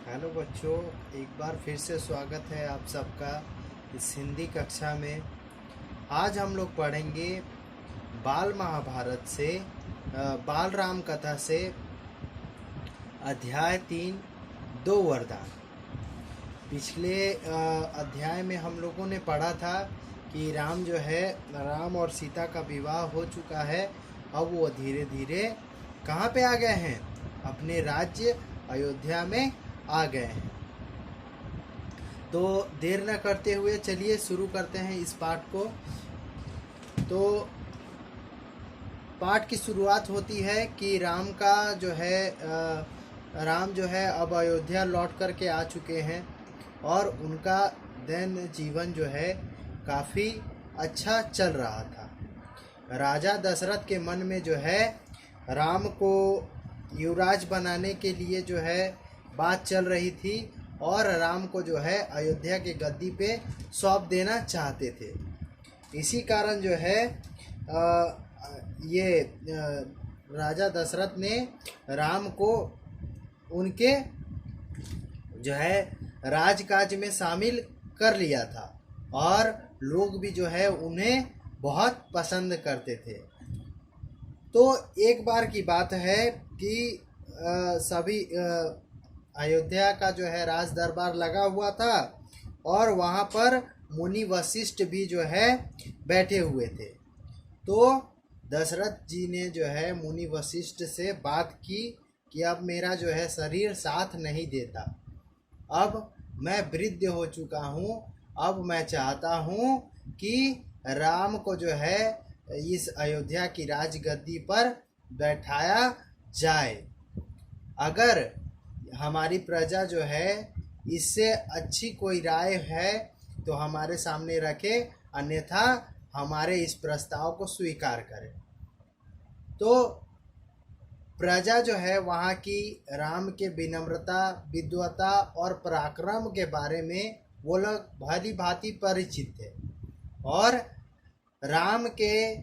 Hello बच्चों, एक बार फिर से स्वागत है आप सबका इस हिंदी कक्षा में। आज हम लोग पढ़ेंगे बाल महाभारत से बाल राम कथा से अध्याय 3 दो वरदान। पिछले अध्याय में हम लोगों ने पढ़ा था कि राम और सीता का विवाह हो चुका है। अब वो धीरे धीरे कहाँ पे आ गए हैं? अपने राज्य अयोध्या में आ गए हैं। तो देर न करते हुए चलिए शुरू करते हैं इस पाठ को। तो पाठ की शुरुआत होती है कि राम जो है अब अयोध्या लौट कर के आ चुके हैं और उनका दैन जीवन जो है काफ़ी अच्छा चल रहा था। राजा दशरथ के मन में जो है राम को युवराज बनाने के लिए जो है बात चल रही थी और राम को जो है अयोध्या के गद्दी पे सौंप देना चाहते थे। इसी कारण जो है राजा दशरथ ने राम को उनके जो है राजकाज में शामिल कर लिया था और लोग भी जो है उन्हें बहुत पसंद करते थे। तो एक बार की बात है कि सभी अयोध्या का जो है राज दरबार लगा हुआ था और वहाँ पर मुनि वशिष्ठ भी जो है बैठे हुए थे। तो दशरथ जी ने जो है मुनि वशिष्ठ से बात की कि अब मेरा जो है शरीर साथ नहीं देता, अब मैं वृद्ध हो चुका हूँ, अब मैं चाहता हूँ कि राम को जो है इस अयोध्या की राजगद्दी पर बैठाया जाए। अगर हमारी प्रजा जो है इससे अच्छी कोई राय है तो हमारे सामने रखे, अन्यथा हमारे इस प्रस्ताव को स्वीकार करें। तो प्रजा जो है वहाँ की राम के विनम्रता, विद्वता और पराक्रम के बारे में वो लोग भली भांति परिचित थे और राम के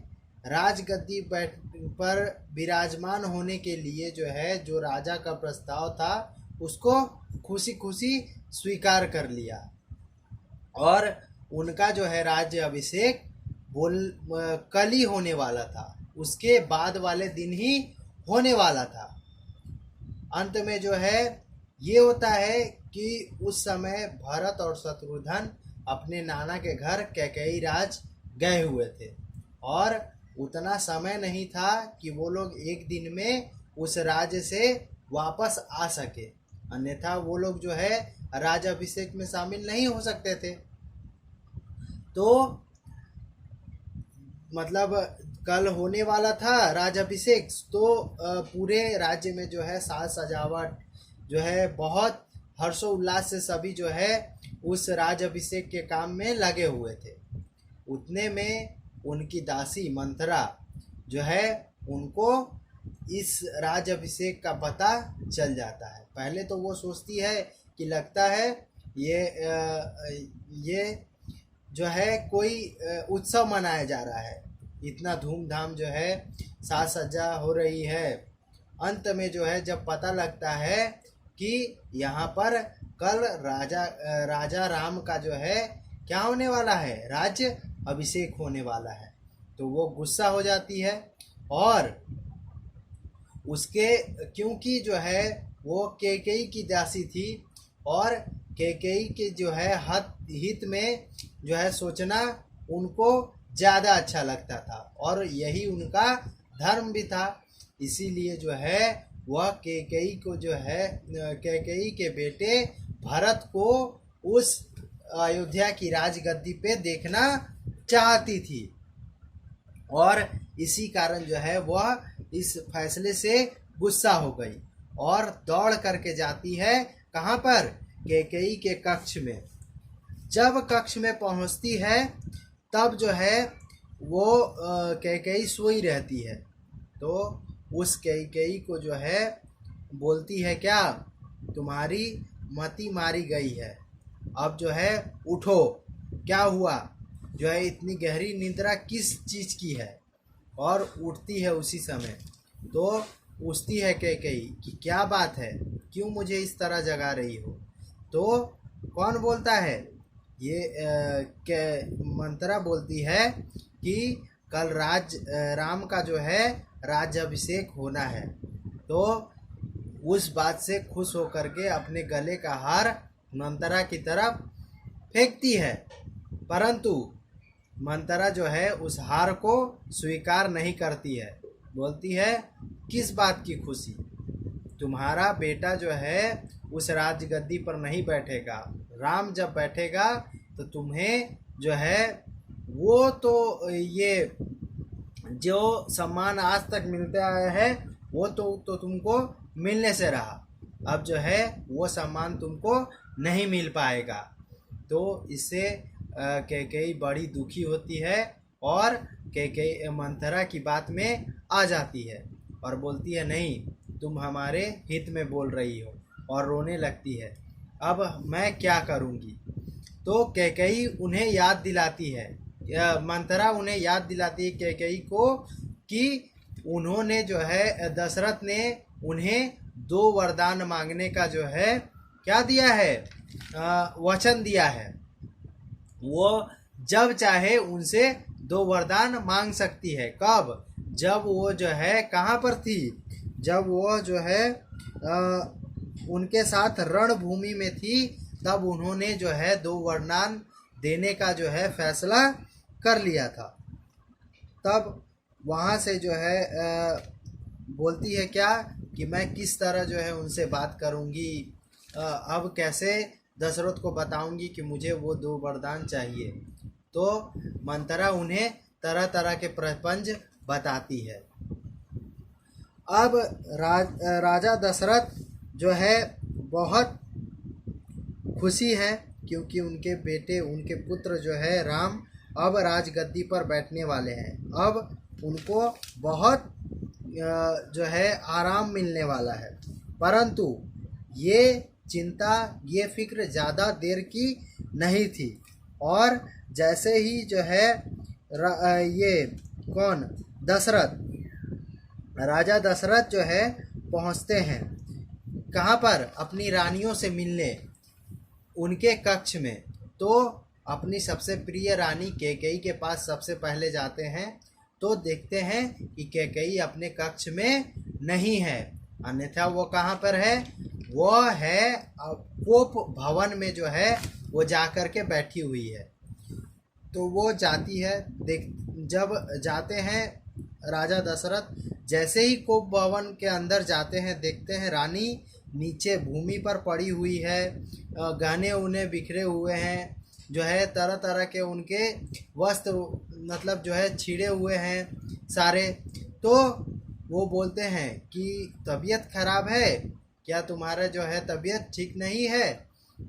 राजगद्दी पर विराजमान होने के लिए जो है जो राजा का प्रस्ताव था उसको खुशी खुशी स्वीकार कर लिया और उनका जो है राज्य अभिषेक कल ही होने वाला था, उसके बाद वाले दिन ही होने वाला था। अंत में जो है ये होता है कि उस समय भरत और शत्रुघ्न अपने नाना के घर कैकेयी राज गए हुए थे और उतना समय नहीं था कि वो लोग एक दिन में उस राज्य से वापस आ सके, अन्यथा वो लोग जो है राज अभिषेक में शामिल नहीं हो सकते थे। तो मतलब कल होने वाला था राज अभिषेक, तो पूरे राज्य में जो है साज सजावट जो है बहुत हर्षोल्लास से सभी जो है उस राज अभिषेक के काम में लगे हुए थे। उतने में उनकी दासी मंथरा जो है उनको इस राज अभिषेक का पता चल जाता है। पहले तो वो सोचती है कि लगता है ये जो है कोई उत्सव मनाया जा रहा है, इतना धूमधाम जो है साज सज्जा हो रही है। अंत में जो है जब पता लगता है कि यहाँ पर कल राजा राम का जो है क्या होने वाला है, राज्य अभिषेक होने वाला है, तो वो गुस्सा हो जाती है और उसके क्योंकि जो है वो कैकेयी की दासी थी और कैकेयी के जो है हित में जो है सोचना उनको ज़्यादा अच्छा लगता था और यही उनका धर्म भी था। इसीलिए जो है वह कैकेयी को जो है कैकेयी के बेटे भरत को उस अयोध्या की राजगद्दी पे देखना चाहती थी और इसी कारण जो है वह इस फैसले से गुस्सा हो गई और दौड़ करके जाती है कहाँ पर, कैकेयी के कक्ष में। जब कक्ष में पहुँचती है तब जो है वो कैकेयी सोई रहती है, तो उस कैकेयी को जो है बोलती है क्या, तुम्हारी मति मारी गई है, अब जो है उठो, क्या हुआ, जो है इतनी गहरी निद्रा किस चीज़ की है। और उठती है उसी समय, तो पूछती है कैकेयी कि क्या बात है, क्यों मुझे इस तरह जगा रही हो। तो कौन बोलता है, ये मंत्रा बोलती है कि कल राम का जो है राज्याभिषेक होना है। तो उस बात से खुश होकर के अपने गले का हार मंत्रा की तरफ फेंकती है, परंतु मंत्रा जो है उस हार को स्वीकार नहीं करती है। बोलती है किस बात की खुशी, तुम्हारा बेटा जो है उस राजगद्दी पर नहीं बैठेगा, राम जब बैठेगा तो तुम्हें जो है वो तो ये जो सम्मान आज तक मिलता आया है वो तो तुमको मिलने से रहा, अब जो है वो सम्मान तुमको नहीं मिल पाएगा। तो इससे कैकेयी बड़ी दुखी होती है और कैकेयी मंथरा की बात में आ जाती है और बोलती है नहीं, तुम हमारे हित में बोल रही हो, और रोने लगती है। अब मैं क्या करूँगी। तो कैकेयी उन्हें याद दिलाती है, मंथरा उन्हें याद दिलाती है कैकेयी को कि उन्होंने जो है दशरथ ने उन्हें 2 वरदान मांगने का जो है क्या दिया है, वचन दिया है। वो जब चाहे उनसे 2 वरदान मांग सकती है। कब, जब वो जो है कहाँ पर थी, जब वो जो है उनके साथ रणभूमि में थी, तब उन्होंने जो है 2 वरदान देने का जो है फैसला कर लिया था। तब वहाँ से जो है बोलती है क्या कि मैं किस तरह जो है उनसे बात करूँगी, अब कैसे दशरथ को बताऊंगी कि मुझे वो 2 वरदान चाहिए। तो मंत्रा उन्हें तरह तरह के प्रपंच बताती है। अब राजा दशरथ जो है बहुत खुशी है, क्योंकि उनके बेटे, उनके पुत्र जो है राम अब राजगद्दी पर बैठने वाले हैं। अब उनको बहुत जो है आराम मिलने वाला है। परंतु ये चिंता, ये फिक्र ज़्यादा देर की नहीं थी, और जैसे ही जो है ये कौन, दशरथ, राजा दशरथ जो है पहुंचते हैं कहाँ पर, अपनी रानियों से मिलने उनके कक्ष में। तो अपनी सबसे प्रिय रानी कैकेयी के पास सबसे पहले जाते हैं, तो देखते हैं कि कैकेयी अपने कक्ष में नहीं है, अन्यथा वो कहाँ पर है, वो है कोप भवन में जो है वो जा कर के बैठी हुई है। तो वो जाती है, जब जाते हैं राजा दशरथ, जैसे ही कोप भवन के अंदर जाते हैं, देखते हैं रानी नीचे भूमि पर पड़ी हुई है, गहने उन्हें बिखरे हुए हैं, जो है तरह तरह के उनके वस्त्र मतलब जो है छिड़े हुए हैं सारे। तो वो बोलते हैं कि तबीयत खराब है क्या, तुम्हारा जो है तबीयत ठीक नहीं है,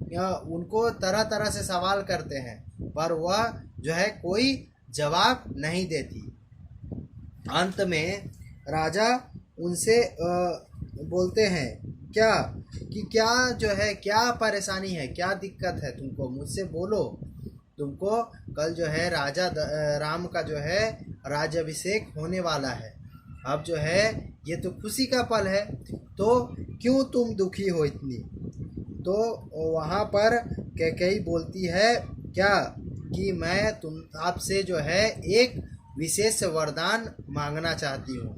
या उनको तरह तरह से सवाल करते हैं, पर वह जो है कोई जवाब नहीं देती। अंत में राजा उनसे बोलते हैं क्या कि क्या जो है, क्या परेशानी है, क्या दिक्कत है तुमको, मुझसे बोलो। तुमको कल जो है राम का जो है राज्याभिषेक होने वाला है, अब जो है ये तो खुशी का पल है, तो क्यों तुम दुखी हो इतनी। तो वहाँ पर कैकेयी बोलती है क्या कि मैं आपसे जो है एक विशेष वरदान मांगना चाहती हूँ।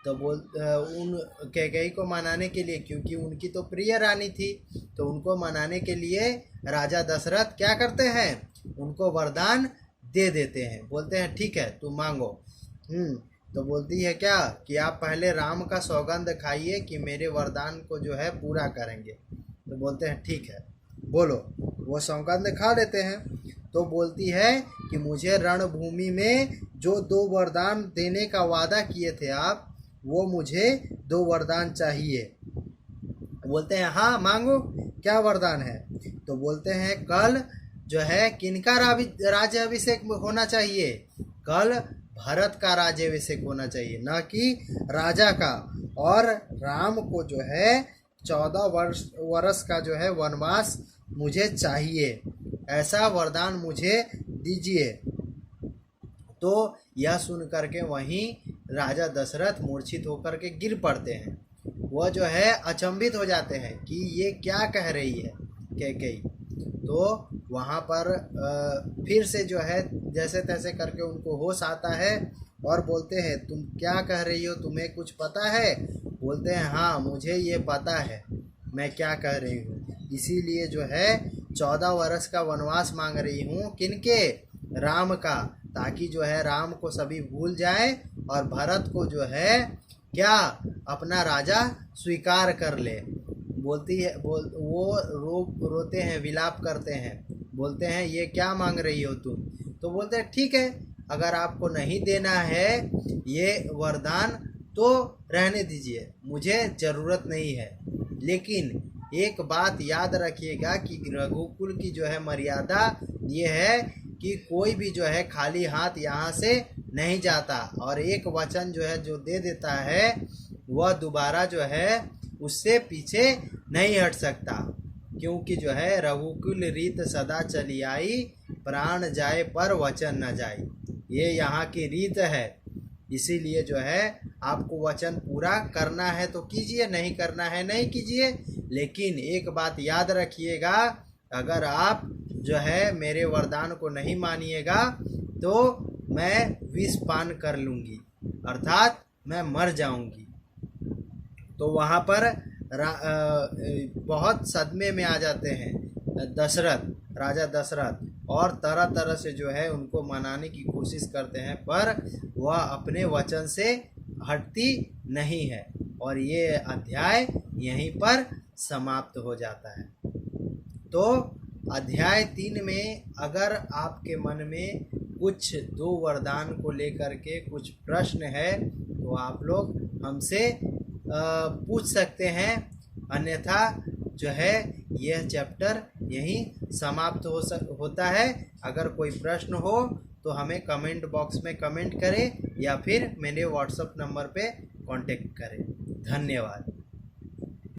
तो उन कैकेयी को मनाने के लिए, क्योंकि उनकी तो प्रिय रानी थी, तो उनको मनाने के लिए राजा दशरथ क्या करते हैं, उनको वरदान दे देते हैं। बोलते हैं ठीक है तुम मांगो। तो बोलती है क्या कि आप पहले राम का सौगंध खाइए कि मेरे वरदान को जो है पूरा करेंगे। तो बोलते हैं ठीक है बोलो। वो सौगंध खा लेते हैं। तो बोलती है कि मुझे रणभूमि में जो 2 वरदान देने का वादा किए थे आप, वो मुझे 2 वरदान चाहिए। बोलते हैं हाँ मांगो, क्या वरदान है। तो बोलते हैं कल जो है किनका राज्याभिषेक होना चाहिए, कल भरत का राज्याभिषेक होना चाहिए, न कि राजा का। और राम को जो है 14 वर्ष का जो है वनवास मुझे चाहिए, ऐसा वरदान मुझे दीजिए। तो यह सुन करके वहीं राजा दशरथ मूर्छित होकर के गिर पड़ते हैं। वह जो है अचंभित हो जाते हैं कि ये क्या कह रही है कैकेयी। तो वहाँ पर फिर से जो है जैसे तैसे करके उनको होश आता है और बोलते हैं तुम क्या कह रही हो, तुम्हें कुछ पता है? बोलते हैं हाँ मुझे ये पता है मैं क्या कह रही हूँ, इसीलिए जो है 14 वर्ष का वनवास मांग रही हूँ। किनके? राम का, ताकि जो है राम को सभी भूल जाए और भरत को जो है क्या अपना राजा स्वीकार कर ले। बोलती है वो रोते हैं, विलाप करते हैं, बोलते हैं ये क्या मांग रही हो तुम? तो बोलते हैं ठीक है, अगर आपको नहीं देना है ये वरदान तो रहने दीजिए, मुझे ज़रूरत नहीं है। लेकिन एक बात याद रखिएगा कि रघुकुल की जो है मर्यादा ये है कि कोई भी जो है खाली हाथ यहाँ से नहीं जाता, और एक वचन जो है जो दे देता है वह दोबारा जो है उससे पीछे नहीं हट सकता, क्योंकि जो है रघुकुल रीत सदा चली आई, प्राण जाए पर वचन न जाए, ये यहाँ की रीत है। इसीलिए जो है आपको वचन पूरा करना है तो कीजिए, नहीं करना है नहीं कीजिए। लेकिन एक बात याद रखिएगा, अगर आप जो है मेरे वरदान को नहीं मानिएगा तो मैं विष पान कर लूँगी, अर्थात मैं मर जाऊँगी। तो वहाँ पर बहुत सदमे में आ जाते हैं दशरथ, राजा दशरथ, और तरह तरह से जो है उनको मनाने की कोशिश करते हैं, पर वह अपने वचन से हटती नहीं है। और ये अध्याय यहीं पर समाप्त हो जाता है। तो अध्याय 3 में अगर आपके मन में कुछ 2 वरदान को लेकर के कुछ प्रश्न है तो आप लोग हमसे पूछ सकते हैं, अन्यथा जो है यह चैप्टर यहीं समाप्त होता है। अगर कोई प्रश्न हो तो हमें कमेंट बॉक्स में कमेंट करें या फिर मेरे व्हाट्सएप नंबर पे कांटेक्ट करें। धन्यवाद।